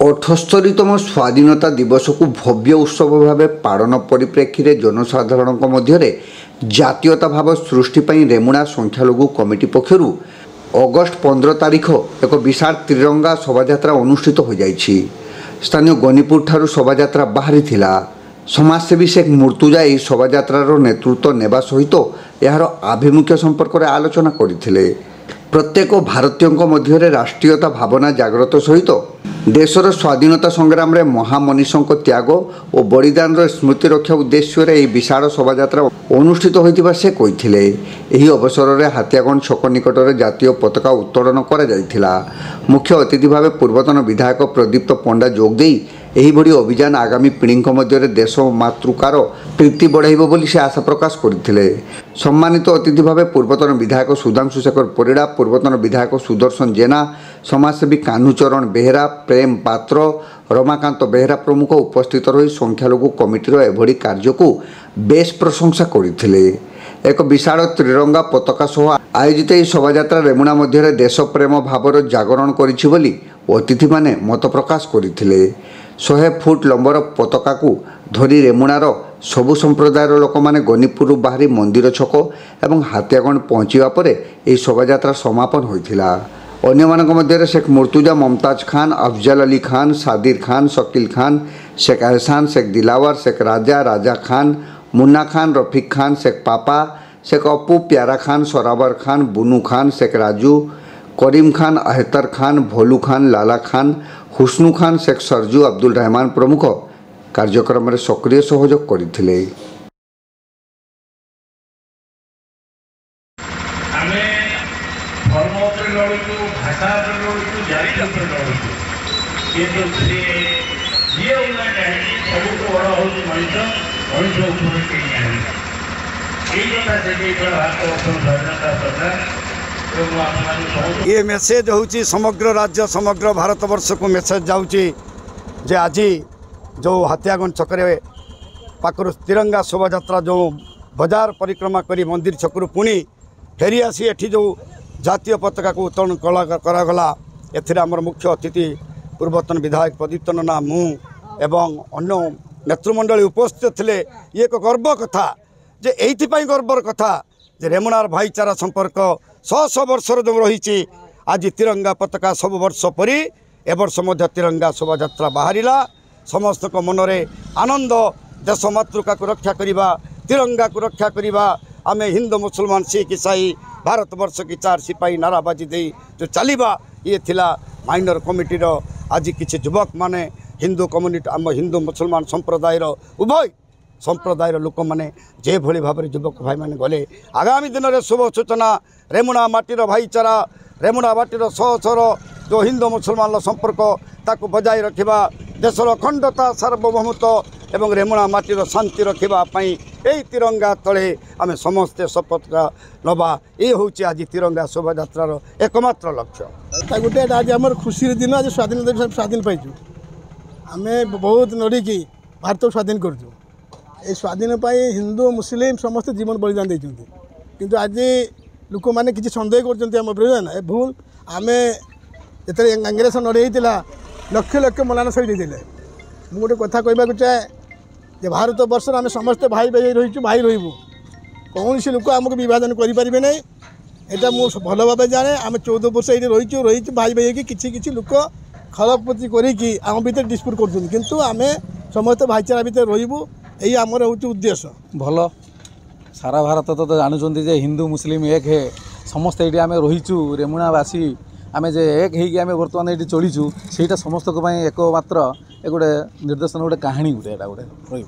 अठस्तरीतम स्वाधीनता दिवस को भव्य उत्सव भाव पालन परिप्रेक्षी जनसाधारण मध्य जातीयता भाव सृष्टि रेमुणा संख्यालघु कमिटी पक्षर अगस्ट 15 तारिख एक विशाल त्रिरंगा शोभायात्रा अनुष्ठित हो जाइछि। स्थानीय गनीपुर ठारू शोभायात्रा बाहरी समाजसेवी शेख मुर्तुजा यह शोभायात्रार नेतृत्व नेबा सहित यार आभिमुख्य संपर्क में आलोचना करथिले। प्रत्येक भारतीय मध्य राष्ट्रीयता भावना जागृत सहित देशर स्वाधीनता संग्राम में महामनीषों त्याग और बलिदान स्मृति रक्षा उद्देश्य यह विशाल शोभायात्रा अनुष्ठित होता से कही। यह अवसर में हाथियागंज छक निकट में जातीय पताका उत्तोलन करा। मुख्य अतिथि भाव पूर्वतन विधायक प्रदीप्त पंडा जोगदे यही अभियान आगामी पीढ़ी मध्य देश मातृकार प्रीति बढ़ाइब बोली से आशा प्रकाश करते। सम्मानित अतिथि भाव पूर्वतन विधायक सुधांशु शेखर परिड़ा, पूर्वतन विधायक सुदर्शन जेना, समाजसेवी कान्हूचरण बेहेरा, प्रेम पात्र, रमाकांत बेहेरा प्रमुख उपस्थित रही संख्यालघु कमिटीर एभली कार्य को बेस प्रशंसा करते। एक विशाल त्रिरंगा पताका सह आयोजित यह शोभायात्रा रेमुणा मध्य देश प्रेम भावर जागरण करिछि बोली अतिथि माने मत प्रकाश करते। 100 फुट लंबर पताका को धरी रेमुणार सबु संप्रदायर लोक माने गनीपुर बाहरी मंदिर छक एवं हाथियागंज पहुँचवा पर यह शोभायात्रा समापन होइथिला। अन्य मानक मध्य शेख मुर्तुजा, मुमताज खान, अफजल अली खान, सादिर खान, शकील खान, शेख एहसान, शेख दिलावर, शेख राजा, राजा खान, मुन्ना खान, रफीक खान, शेख पापा, शेख अपू, प्यारा खान, सरावर खान, बुनू खान, शेख राजू, करीम खान, अहतर खान, भोलू खान, लाला खान, हुस्नु खान, शेख सरजू, अब्दुल रहमान प्रमुख कार्यक्रम में सक्रिय सहयोग करथिले। ये मेसेज होची समग्र राज्य समग्र भारतवर्ष को मेसेज जाऊँगी जे आज जो हाथियागंज छकरे पाखर तिरंगा शोभायात्रा जो बाजार परिक्रमा करी मंदिर छकरू पुणी फेरी आसी एठी जो जातीय पताका को उत्तोलन करागला। एथिरे आमर मुख्य अतिथि पूर्वतन विधायक प्रदीप्त नना मु एवं अन्य नेतृमंडली उपस्थित थे। ये एक गर्व कथा जे एइथिपाई गर्वर कथा जे रेमुणार भाईचारा संपर्क 100 वर्षर जो रही आज तिरंगा पताका सब वर्ष परी ए वर्ष मध्य तिरंगा शोभायात्रा बाहरिला। समस्त को मनरे आनंद, देश मातृका को रक्षा करिबा, तिरंगा को रक्षा करिबा, आमे हिंदू मुसलमान सिख ईसाई भारतवर्ष की 4 सिपाही नाराबाजी दे जो चलिबा ये थिला माइनर कमिटीर। आज किछि युवक माने हिंदू कम्युनिटी आम हिंदू मुसलमान संप्रदायर उभय संप्रदायर लोक मैंने जे भली भाव युवक भाई मैंने गले आगामी दिन में शुभ सूचना रेमुणा माटीर भाईचारा रेमुणा माटीर सहसर जो हिंदू मुसलमान संपर्क ताकू बजाय रखा, देशर अखंडता सार्वभौमत्व एवं रेमुणा माटीर शांति रखापी यही तिरंगा तले आम समस्ते शपथ नवा। ये हूँ आज तिरंगा शोभायात्रार एकमात्र लक्ष्य। गोटे आज आम खुशी दिन आज स्वाधीन स्वाधीन पाइचु आम बहुत लड़िकी भारत स्वाधीन करूँ। ये स्वाधीन पाई हिंदू मुस्लिम समस्त जीवन बलिदान देते किंतु आज लोक मैंने किसी सन्देह कर भूल आम जो इंग्रेस लड़े लक्ष लक्ष मलान शहीद देते। मुझे गोटे कथा कहवाक चाहे जे भारत वर्ष आम समस्ते भाई भाई रही भाई रही कौन सी लोक आमको विभाजन करें ना यहाँ मुझे भल भाव जाने। आम 14 वर्ष ये रही भाई भाई किसी किसी लोक खराबपति करम भर डिस्प्यूट कर आम समस्त भाईचारा भितर रही यही आमर हूँ उद्देश्य। भल सारा भारत तो जानुंट जे हिंदू मुस्लिम एक है समस्ते ये आम रहीचु रेमुणावासी आम जे एक हो बर्तमान ये चलीचु से समस्त एकमात्र एक गोटे निर्देशन गोटे कहानी गोटे रही।